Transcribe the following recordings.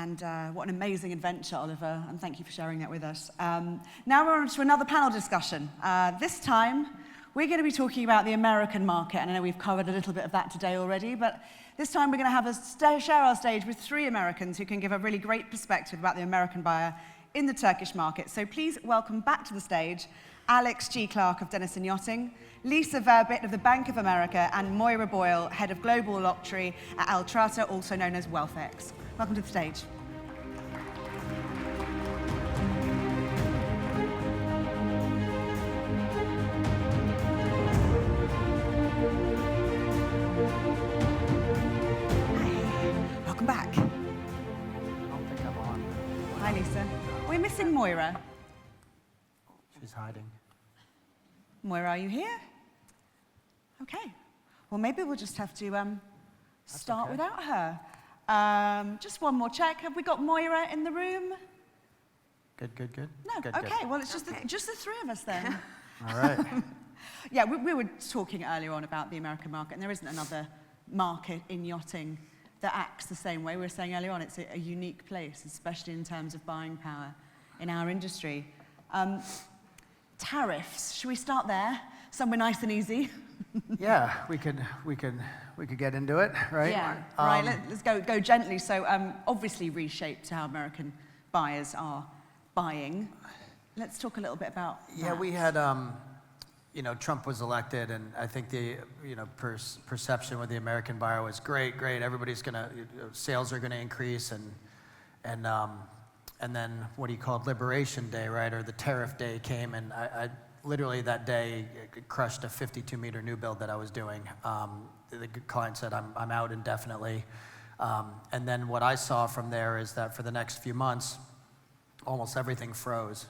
And what an amazing adventure, Oliver, and thank you for sharing that with us. Now we're on to another panel discussion. This time, we're going to be talking about the American market, and I know we've covered a little bit of that today already, but this time we're going to have share our stage with 3 Americans who can give a really great perspective about the American buyer in the Turkish market. So please welcome back to the stage Alex G. Clarke of Denison Yachting, Lisa Verbit of the Bank of America, and Moira Boyle, Head of Global Luxury at Altrata, also known as WealthX. Welcome to the stage. Welcome back. I don't think I'm on. Hi, Lisa. We're missing Moira. She's hiding. Moira, are you here? Okay. Well, maybe we'll just have to start without her. Just one more check. Have we got Moira in the room? Good. No. Good, okay. good. Well, it's just the 3 of us then. All right. Yeah, we were talking earlier on about the American market, and there isn't another market in yachting that acts the same way. We were saying earlier on, it's a unique place, especially in terms of buying power in our industry. Tariffs. Should we start there? Somewhere nice and easy. Yeah, we could get into it, right? Yeah. Right. Let's go gently. So, obviously, reshaped how American buyers are buying. Let's talk a little bit about Yeah, that. we had, Trump was elected, and I think the, perception with the American buyer was great. Everybody's gonna, sales are gonna increase, and then what he called Liberation Day, right, or the tariff day came, and I literally that day crushed a 52-meter new build that I was doing. The client said, I'm out indefinitely. And then what I saw from there is that for the next few months, almost everything froze.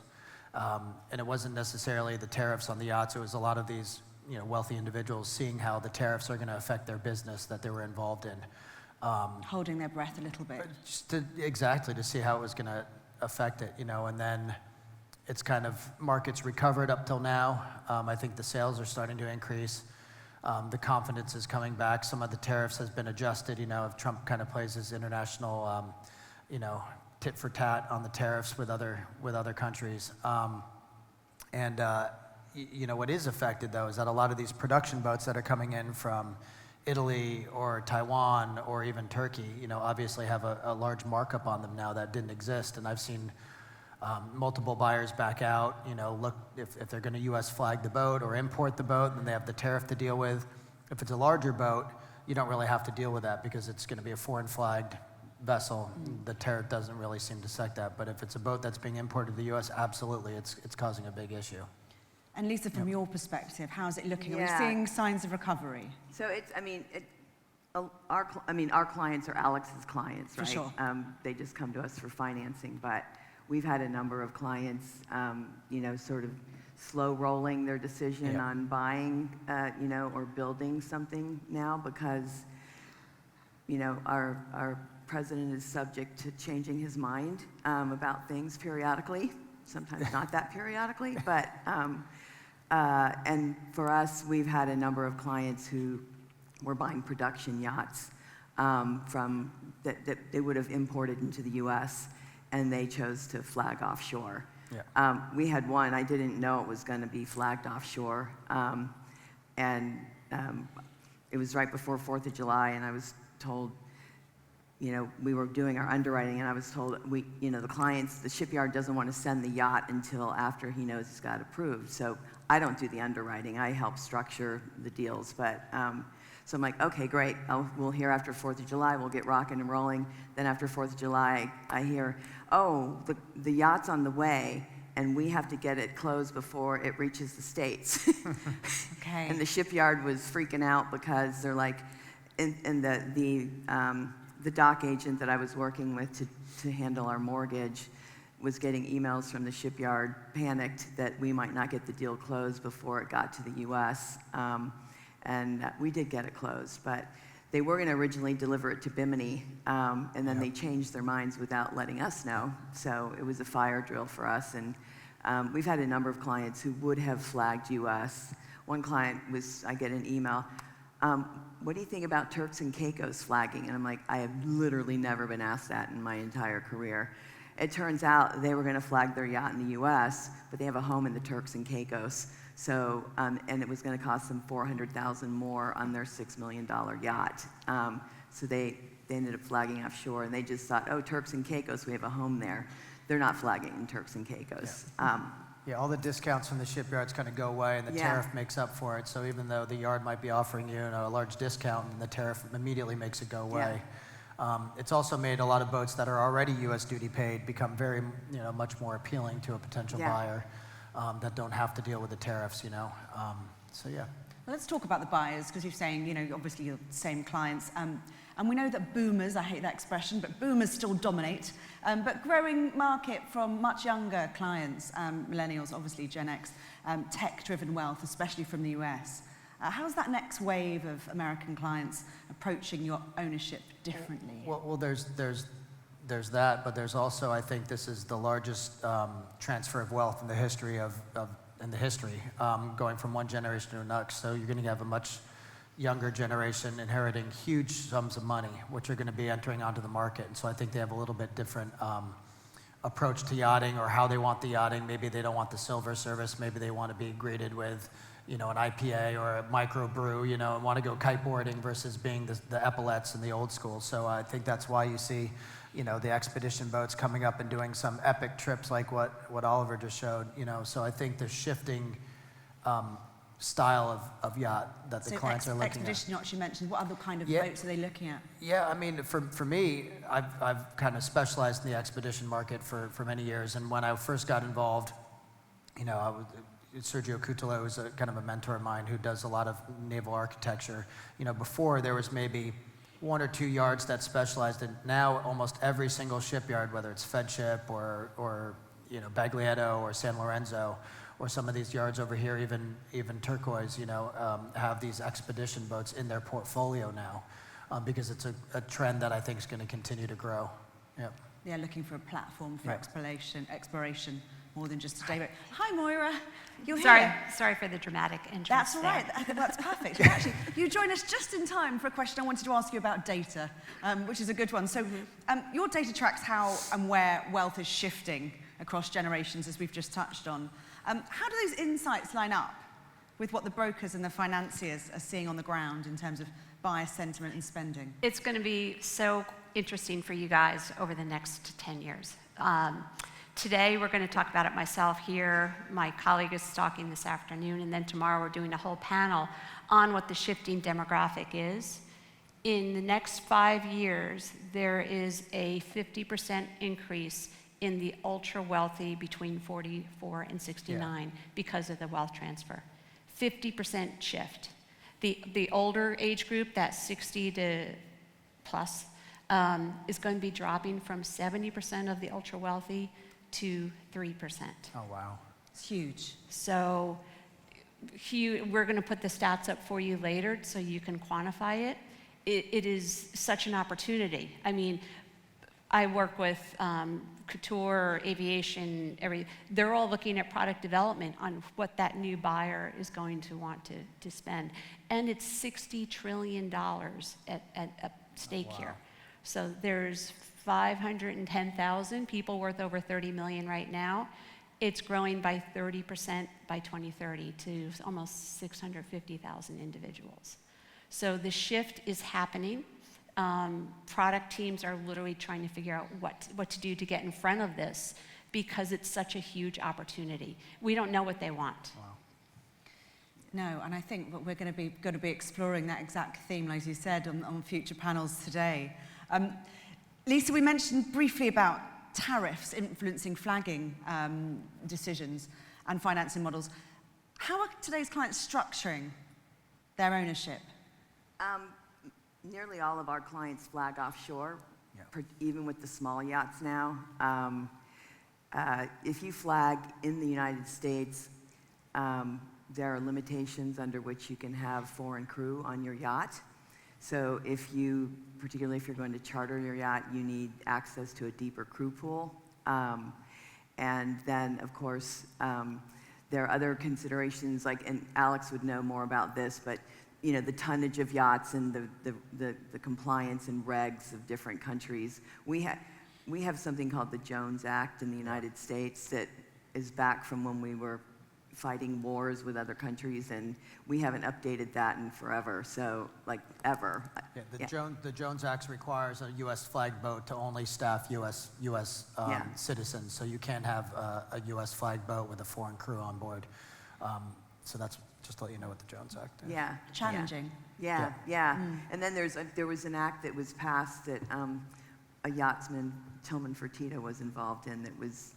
And it wasn't necessarily the tariffs on the yachts, it was a lot of these wealthy individuals seeing how the tariffs are going to affect their business that they were involved in. Holding their breath a little bit. Just to see how it was going to affect it, and then it's kind of, markets recovered up till now. I think the sales are starting to increase. The confidence is coming back. Some of the tariffs has been adjusted, if Trump kind of plays his international, tit for tat on the tariffs with other countries. What is affected though is that a lot of these production boats that are coming in from Italy or Taiwan or even Turkey, obviously have a large markup on them now that didn't exist. And I've seen multiple buyers back out, look if they're going to US flag the boat or import the boat, then they have the tariff to deal with. If it's a larger boat, you don't really have to deal with that because it's going to be a foreign flagged vessel. The tariff doesn't really seem to affect that. But if it's a boat that's being imported to the US, absolutely, it's causing a big issue. And Lisa, from your perspective, how's it looking? Are we Yeah. seeing signs of recovery? So our clients are Alex's clients, right? For sure. They just come to us for financing, but we've had a number of clients, sort of slow rolling their decision on buying, or building something now because, our president is subject to changing his mind about things periodically. Sometimes not that periodically, but. And for us, we've had a number of clients who were buying production yachts from that they would have imported into the U.S. and they chose to flag offshore. Yeah. We had one, I didn't know it was going to be flagged offshore, and it was right before 4th of July, and I was told, we were doing our underwriting, and I was told, the shipyard doesn't want to send the yacht until after he knows it's got approved. So I don't do the underwriting. I help structure the deals. But so I'm like, okay, great. We'll hear after 4th of July. We'll get rocking and rolling. Then after 4th of July, I hear, oh, the yacht's on the way, and we have to get it closed before it reaches the States. Okay. And the shipyard was freaking out because they're like, and the dock agent that I was working with to handle our mortgage was getting emails from the shipyard, panicked that we might not get the deal closed before it got to the U.S. And we did get it closed, but they were going to originally deliver it to Bimini, and then they changed their minds without letting us know. So it was a fire drill for us, and we've had a number of clients who would have flagged U.S. One client I get an email, what do you think about Turks and Caicos flagging? And I'm like, I have literally never been asked that in my entire career. It turns out they were going to flag their yacht in the U.S., but they have a home in the Turks and Caicos. So, and it was going to cost them $400,000 more on their $6 million yacht. So they ended up flagging offshore, and they just thought, oh, Turks and Caicos, we have a home there. They're not flagging in Turks and Caicos. Yeah, all the discounts from the shipyards kind of go away, and the tariff makes up for it. So even though the yard might be offering you a large discount, and the tariff immediately makes it go away. Yeah. It's also made a lot of boats that are already U.S. duty paid become very, much more appealing to a potential buyer that don't have to deal with the tariffs. So yeah. Well, let's talk about the buyers, because you're saying, obviously you're the same clients. And we know that boomers, I hate that expression, but boomers still dominate. But growing market from much younger clients, millennials, obviously Gen X, tech-driven wealth, especially from the US. How's that next wave of American clients approaching your ownership differently? Well, there's that, but there's also, I think this is the largest transfer of wealth in the history going from one generation to the next. So you're going to have a much younger generation inheriting huge sums of money, which are going to be entering onto the market. And so I think they have a little bit different approach to yachting, or how they want the yachting. Maybe they don't want the silver service. Maybe they want to be greeted with, an IPA or a microbrew, and want to go kiteboarding versus being the epaulettes and the old school. So I think that's why you see, the expedition boats coming up and doing some epic trips like what Oliver just showed. So I think the shifting style of yacht that the clients are looking at. Expedition yachts you mentioned, what other kind of boats are they looking at? Yeah, I mean, for me, I've kind of specialized in the expedition market for many years, and when I first got involved, Sergio Cutolo is a kind of a mentor of mine who does a lot of naval architecture. Before there was maybe 1 or 2 yards that specialized in. Now almost every single shipyard, whether it's Fedship or Baglietto or San Lorenzo, or some of these yards over here, even Turquoise, have these expedition boats in their portfolio now, because it's a trend that I think is going to continue to grow. Yep. Yeah, looking for a platform for exploration more than just a day boat. Hi, Moira. You're here. Sorry for the dramatic entrance. That's all right. That's perfect. Actually, you joined us just in time for a question I wanted to ask you about data, which is a good one. So, your data tracks how and where wealth is shifting across generations, as we've just touched on. How do those insights line up with what the brokers and the financiers are seeing on the ground in terms of buyer sentiment and spending? It's going to be so interesting for you guys over the next 10 years. Today, we're going to talk about it myself here. My colleague is talking this afternoon, and then tomorrow we're doing a whole panel on what the shifting demographic is. In the next 5 years, there is a 50% increase in the ultra-wealthy between 44 and 69 because of the wealth transfer. 50% shift. The older age group, that 60 to plus, is going to be dropping from 70% of the ultra-wealthy to 3%. Oh, wow. It's huge. So we're going to put the stats up for you later so you can quantify it. It is such an opportunity. I mean, I work with couture, aviation, they're all looking at product development on what that new buyer is going to want to spend. And it's $60 trillion at stake here. So there's 510,000 people worth over 30 million right now. It's growing by 30% by 2030 to almost 650,000 individuals. So the shift is happening. Product teams are literally trying to figure out what to do to get in front of this, because it's such a huge opportunity. We don't know what they want. Wow. No, and I think that we're going to be exploring that exact theme, like you said, on future panels today. Lisa, we mentioned briefly about tariffs influencing flagging decisions and financing models. How are today's clients structuring their ownership? Nearly all of our clients flag offshore, even with the small yachts now. If you flag in the United States, there are limitations under which you can have foreign crew on your yacht. So particularly if you're going to charter your yacht, you need access to a deeper crew pool. And then, of course, there are other considerations, and Alex would know more about this, but you know, the tonnage of yachts and the compliance and regs of different countries. We have something called the Jones Act in the United States that is back from when we were fighting wars with other countries, and we haven't updated that in forever, so, like, ever. Yeah, the Jones Act requires a U.S. flagged boat to only staff U.S. citizens, so you can't have a U.S. flagged boat with a foreign crew on board. So that's just to let you know what the Jones Act is. Yeah. Challenging. Yeah. And then there was an act that was passed that a yachtsman, Tillman Fertitta, was involved in, that was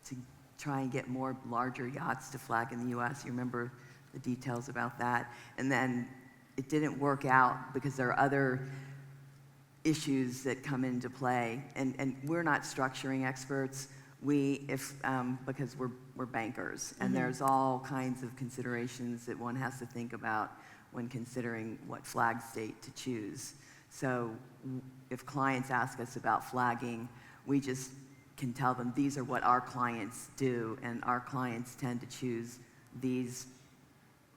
to try and get more larger yachts to flag in the U.S. You remember the details about that? And then it didn't work out because there are other issues that come into play. And we're not structuring experts. Because we're bankers, and there's all kinds of considerations that one has to think about when considering what flag state to choose. So if clients ask us about flagging, we just can tell them these are what our clients do, and our clients tend to choose these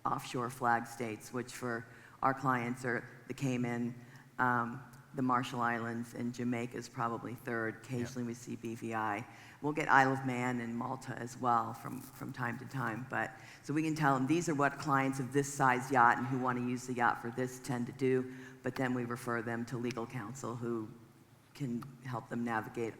offshore flag states, which for our clients are the Cayman, the Marshall Islands, and Jamaica is probably third. Occasionally we see BVI. We'll get Isle of Man and Malta as well from time to time. But so we can tell them these are what clients of this size yacht and who want to use the yacht for this tend to do. But then we refer them to legal counsel who can help them navigate.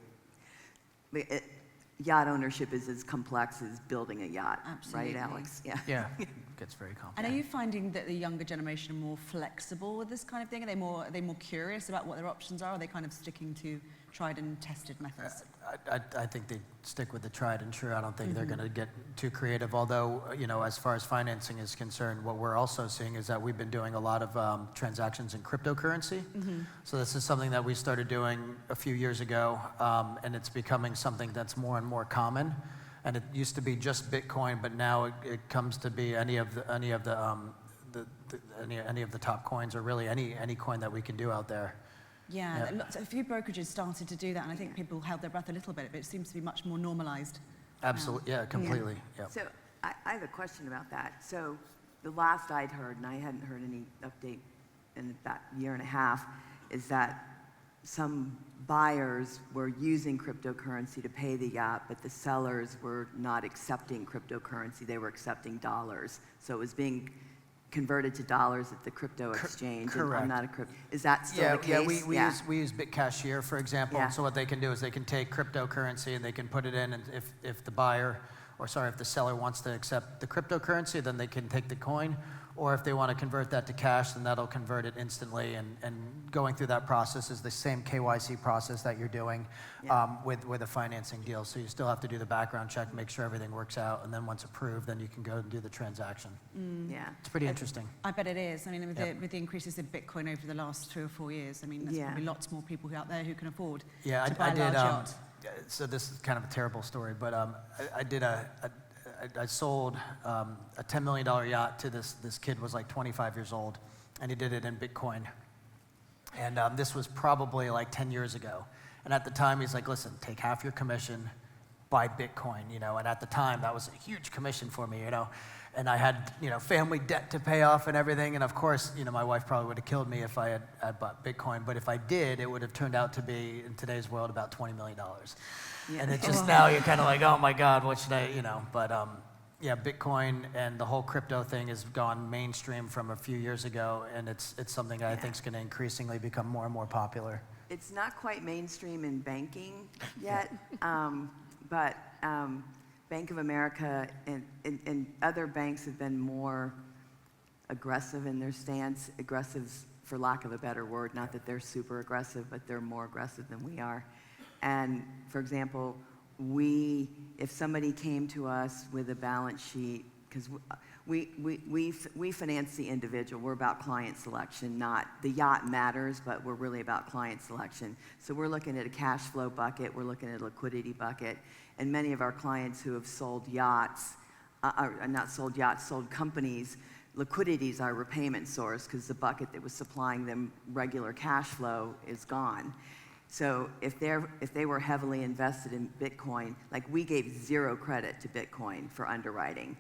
Yacht ownership is as complex as building a yacht, Absolutely. right, Alex? Yeah, it gets very complicated. And are you finding that the younger generation are more flexible with this kind of thing? Are they more curious about what their options are? Or are they kind of sticking to tried and tested methods? I think they stick with the tried and true. I don't think they're going to get too creative. Although, you know, as far as financing is concerned, what we're also seeing is that we've been doing a lot of transactions in cryptocurrency. So this is something that we started doing a few years ago, and it's becoming something that's more and more common. And it used to be just Bitcoin, but now it comes to be any of the top coins, or really any coin that we can do out there. Yeah, a few brokerages started to do that, and I think people held their breath a little bit, but it seems to be much more normalized. Absolutely, yeah, completely. Yeah. So I have a question about that. So the last I'd heard, and I hadn't heard any update in about a year and a half, is that some buyers were using cryptocurrency to pay the yacht, but the sellers were not accepting cryptocurrency. They were accepting dollars. So it was being converted to dollars at the crypto exchange. Correct. I'm not a crypto. Is that still the case? We use BitCashier, for example. Yeah. So what they can do is they can take cryptocurrency and they can put it in, and if the seller wants to accept the cryptocurrency, then they can take the coin. Or if they want to convert that to cash, then that'll convert it instantly. And going through that process is the same KYC process that you're doing with a financing deal. So you still have to do the background check, make sure everything works out, and then once approved, then you can go and do the transaction. Yeah. It's pretty interesting. I bet it is. I mean, with the increases in Bitcoin over the last 3 or 4 years, I mean, there's probably lots more people out there who can afford to buy a large yacht. So this is kind of a terrible story, but I sold a $10 million yacht to this kid, was like 25 years old, and he did it in Bitcoin. And this was probably like 10 years ago. And at the time, he's like, listen, take half your commission, buy Bitcoin, you know. And at the time, that was a huge commission for me, you know. And I had, you know, family debt to pay off and everything. And of course, you know, my wife probably would have killed me if I had bought Bitcoin. But if I did, it would have turned out to be, in today's world, about $20 million. Yeah. And it's just now you're kind of like, oh my God, what should I, you know. But yeah, Bitcoin and the whole crypto thing has gone mainstream from a few years ago. And it's something I think is going to increasingly become more and more popular. It's not quite mainstream in banking yet, but Bank of America and other banks have been more aggressive in their stance. Aggressive, for lack of a better word, not that they're super aggressive, but they're more aggressive than we are. And for example, if somebody came to us with a balance sheet, because we finance the individual. We're about client selection, not the yacht matters, but we're really about client selection. So we're looking at a cash flow bucket, we're looking at a liquidity bucket, and many of our clients who have sold yachts, not sold yachts, sold companies, liquidity is our repayment source because the bucket that was supplying them regular cash flow is gone. So if they were heavily invested in Bitcoin, like we gave 0 credit to Bitcoin for underwriting,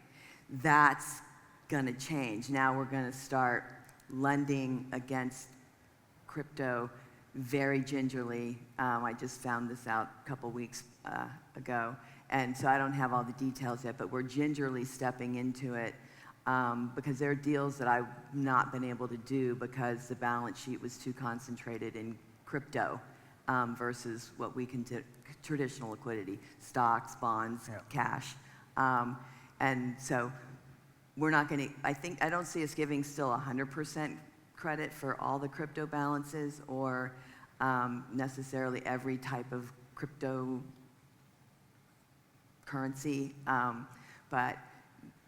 that's going to change. Now we're going to start lending against crypto very gingerly. I just found this out a couple weeks ago, and so I don't have all the details yet, but we're gingerly stepping into it because there are deals that I've not been able to do because the balance sheet was too concentrated in crypto versus what we can traditional liquidity, stocks, bonds, cash. And so we're not going to, I don't see us giving still 100% credit for all the crypto balances or necessarily every type of cryptocurrency, but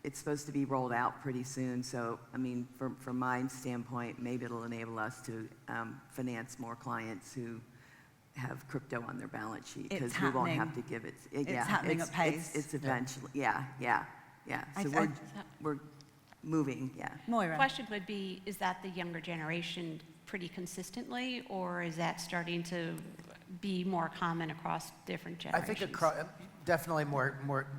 it's supposed to be rolled out pretty soon. So, I mean, from my standpoint, maybe it'll enable us to finance more clients who have crypto on their balance sheet because we won't have to give it. It's happening at pace. It's eventually, yeah. So we're moving, Moira. Question would be, is that the younger generation pretty consistently, or is that starting to be more common across different I generations? think definitely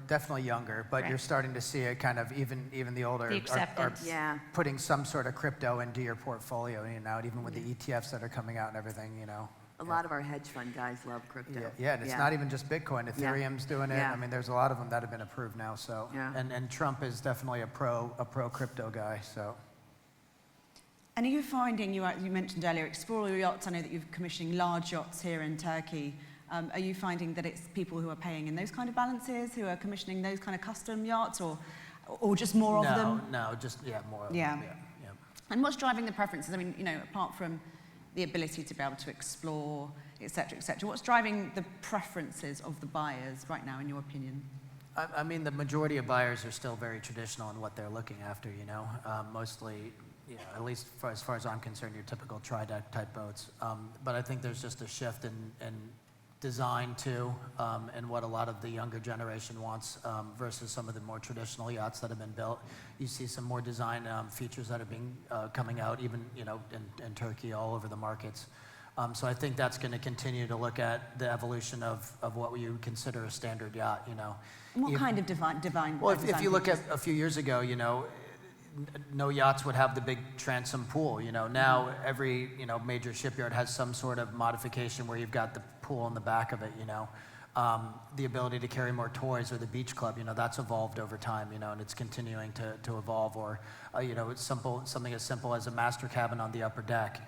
definitely younger, but Right. you're starting to see it kind of even the older The are acceptance. putting some sort of crypto into your portfolio, even with the ETFs that are coming out and everything, A lot of our hedge fund guys love crypto. Yeah, and it's not even just Bitcoin. Ethereum's doing it. Yeah. I mean, there's a lot of them that have been approved now. So, and Trump is definitely a pro crypto guy. So, And are you finding, you mentioned earlier, Explorer yachts, I know that you're commissioning large yachts here in Turkey. Are you finding that it's people who are paying in those kind of balances, who are commissioning those kind of custom yachts, or just more of them? No, just, more of Yeah. them. Yeah. And what's driving the preferences? I mean, apart from the ability to be able to explore, et cetera, what's driving the preferences of the buyers right now, in your opinion? I mean, the majority of buyers are still very traditional in what they're looking after, mostly, at least as far as I'm concerned, your typical tri-deck type boats. But I think there's just a shift in design too, and what a lot of the younger generation wants versus some of the more traditional yachts that have been built. You see some more design features that are being coming out, even in Turkey, all over the markets. So I think that's going to continue to look at the evolution of what you would consider a standard yacht. And what kind of divine? Well, if you look at a few years ago, no yachts would have the big transom pool. Now every major shipyard has some sort of modification where you've got the pool in the back of it. The ability to carry more toys, or the beach club. That's evolved over time. And it's continuing to evolve. Or it's something as simple as a master cabin on the upper deck.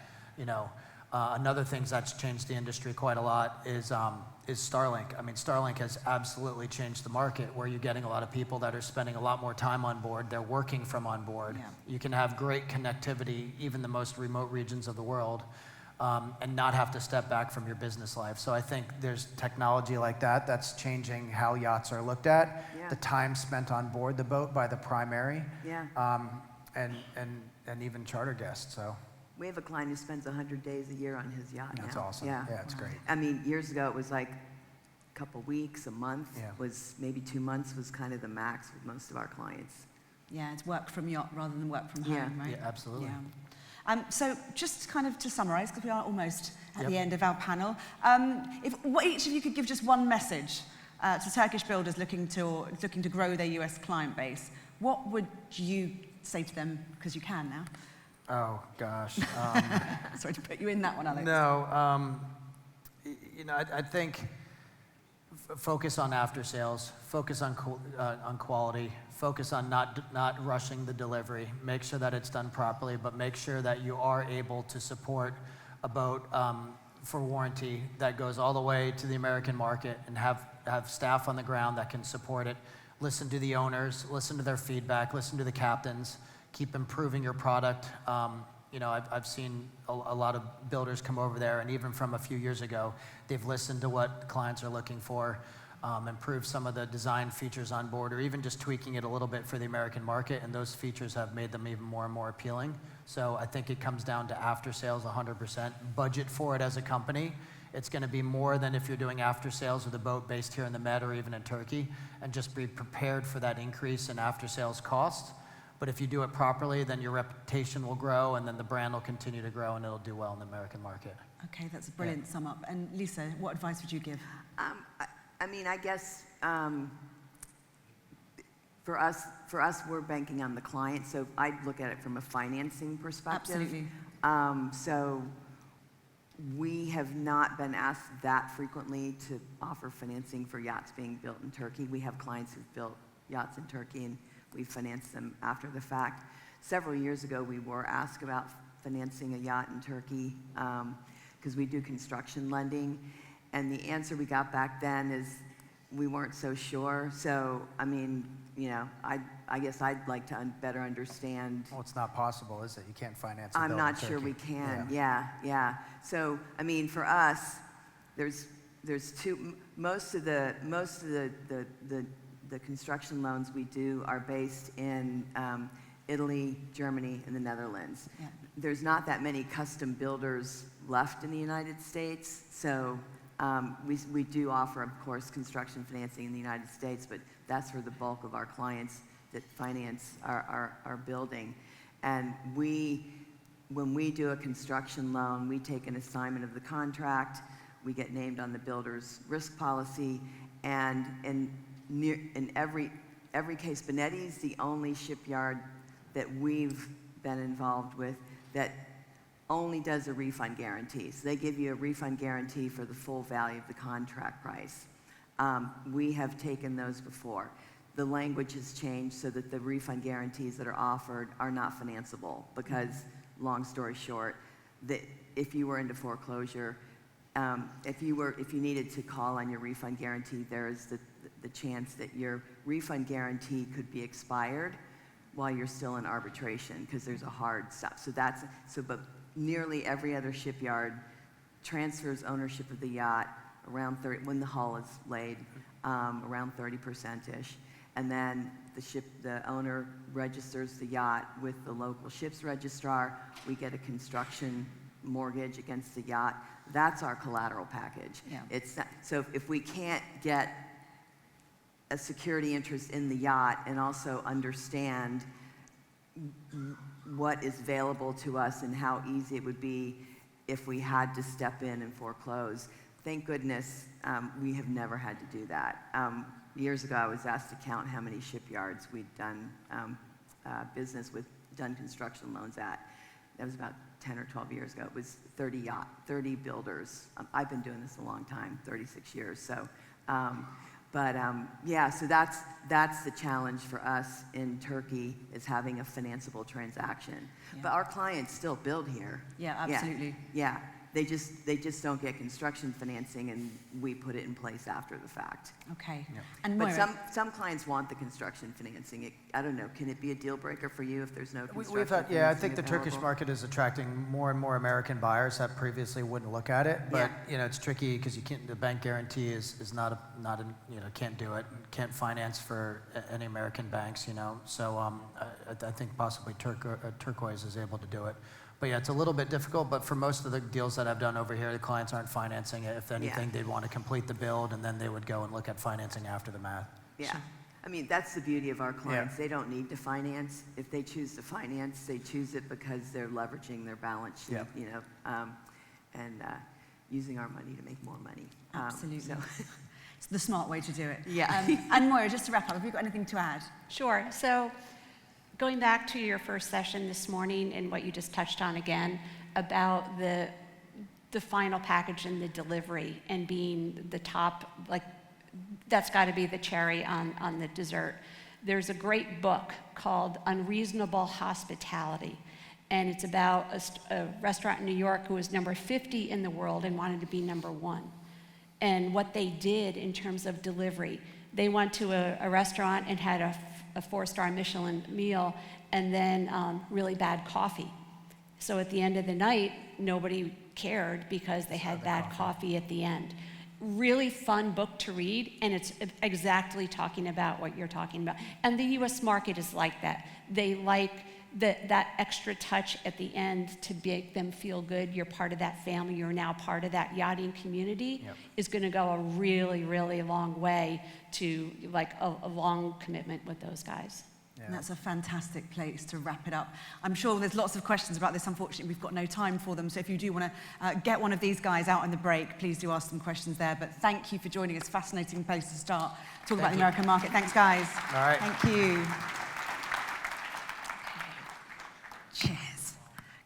Another thing that's changed the industry quite a lot is Starlink. I mean, Starlink has absolutely changed the market, where you're getting a lot of people that are spending a lot more time on board. They're working from on board. Yeah. You can have great connectivity, even the most remote regions of the world, and not have to step back from your business life. So I think there's technology like that that's changing how yachts are looked at, the time spent on board the boat by the primary, and even charter guests. So. We have a client who spends 100 days a year on his yacht now. That's awesome. Yeah, it's great. I mean, years ago it was like a couple weeks, a month, was maybe 2 months was kind of the max with most of our clients. Yeah, it's work from yacht rather than work from home, right? Yeah, absolutely. Yeah. So just kind of to summarize, because we are almost at the end of our panel, if each of you could give just one message to Turkish builders looking to grow their US client base, what would you say to them, because you can now? Oh, gosh. Sorry to put you in that one, Alex. No, I think focus on after sales, focus on quality, focus on not rushing the delivery. Make sure that it's done properly, but make sure that you are able to support a boat for warranty that goes all the way to the American market, and have staff on the ground that can support it. Listen to the owners, listen to their feedback, listen to the captains. Keep improving your product. I've seen a lot of builders come over there, and even from a few years ago, they've listened to what clients are looking for, improved some of the design features on board, or even just tweaking it a little bit for the American market, and those features have made them even more and more appealing. So I think it comes down to after sales 100%. Budget for it as a company. It's going to be more than if you're doing after sales with a boat based here in the Med or even in Turkey, and just be prepared for that increase in after sales costs. But if you do it properly, then your reputation will grow, and then the brand will continue to grow, and it'll do well in the American market. Okay, that's a brilliant sum up. And Lisa, what advice would you give? I mean, I guess for us, we're banking on the client, so I look at it from a financing perspective. Absolutely. So we have not been asked that frequently to offer financing for yachts being built in Turkey. We have clients who've built yachts in Turkey, and we financed them after the fact. Several years ago, we were asked about financing a yacht in Turkey because we do construction lending, and the answer we got back then is we weren't so sure. So, I mean, you know, I guess I'd like to better understand. Well, it's not possible, is it? You can't finance a I'm build in not sure Turkey. we can. Yeah. So, I mean, for us, there's two. Most of the construction loans we do are based in Italy, Germany, and the Netherlands. Yeah. There's not that many custom builders left in the United States, so we do offer, of course, construction financing in the United States, but that's for the bulk of our clients that finance our building. And when we do a construction loan, we take an assignment of the contract, we get named on the builder's risk policy, and in every case, Bonetti's the only shipyard that we've been involved with that only does a refund guarantee. So they give you a refund guarantee for the full value of the contract price. We have taken those before. The language has changed so that the refund guarantees that are offered are not financeable because, long story short, that if you were into foreclosure, if you needed to call on your refund guarantee, there is the chance that your refund guarantee could be expired while you're still in arbitration because there's a hard stop. But nearly every other shipyard transfers ownership of the yacht around 30, when the hull is laid, around 30%-ish. And then the owner registers the yacht with the local ship's registrar. We get a construction mortgage against the yacht. That's our collateral package. Yeah. So if we can't get a security interest in the yacht and also understand what is available to us and how easy it would be if we had to step in and foreclose. Thank goodness we have never had to do that. Years ago, I was asked to count how many shipyards we'd done business with, done construction loans at. That was about 10 or 12 years ago. It was 30 builders. I've been doing this a long time, 36 years. So. Yeah, so that's the challenge for us in Turkey is having a financeable transaction. Yeah. But our clients still build here. Yeah, absolutely. Yeah. They just don't get construction financing, and we put it in place after the fact. Okay. Yeah. And But Moira, some clients want the construction financing. I don't know. Can it be a deal breaker for you if there's no construction We've had, financing I think the Turkish available? market is attracting more and more American buyers that previously wouldn't look at it. But Yeah. it's tricky because the bank guarantee is not can't do it, can't finance for any American banks. So I think possibly Turquoise is able to do it. But yeah, it's a little bit difficult, but for most of the deals that I've done over here, the clients aren't financing it. If anything, they'd want to complete the build, and then they would go and look at financing after the math. Yeah. I mean, that's the beauty of our clients. They don't need to finance. If they choose to finance, they choose it because they're leveraging their balance sheet, and using our money to make more money. absolutely. It's the smart way to do it. Yeah. And Moira, just to wrap up, have you got anything to add? Sure. So going back to your first session this morning and what you just touched on again about the final package and the delivery and being the top, like that's got to be the cherry on the dessert. There's a great book called Unreasonable Hospitality, and it's about a restaurant in New York who was number 50 in the world and wanted to be number 1. And what they did in terms of delivery, they went to a restaurant and had a 4-star Michelin meal and then really bad coffee. So at the end of the night, nobody cared because they had bad coffee at the end. Really fun book to read, and it's exactly talking about what you're talking about. And the US market is like that. They like that extra touch at the end to make them feel good. You're part of that family. You're now part of that yachting community. Yep. Is going to go a really, really long way to like a long commitment with those guys. And that's a fantastic place to wrap it up. I'm sure there's lots of questions about this. Unfortunately, we've got no time for them. So if you do want to get one of these guys out on the break, please do ask them questions there. But thank you for joining us. Fascinating place to start talking about the American market. Thanks, guys. All right. Thank you. Cheers.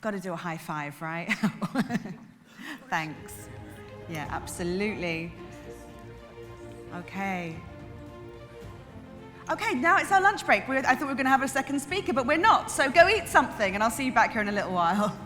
Got to do a high five, right? Thanks. Yeah, absolutely. Okay. Okay, now it's our lunch break. I thought we were going to have a second speaker, but we're not. So go eat something, and I'll see you back here in a little while.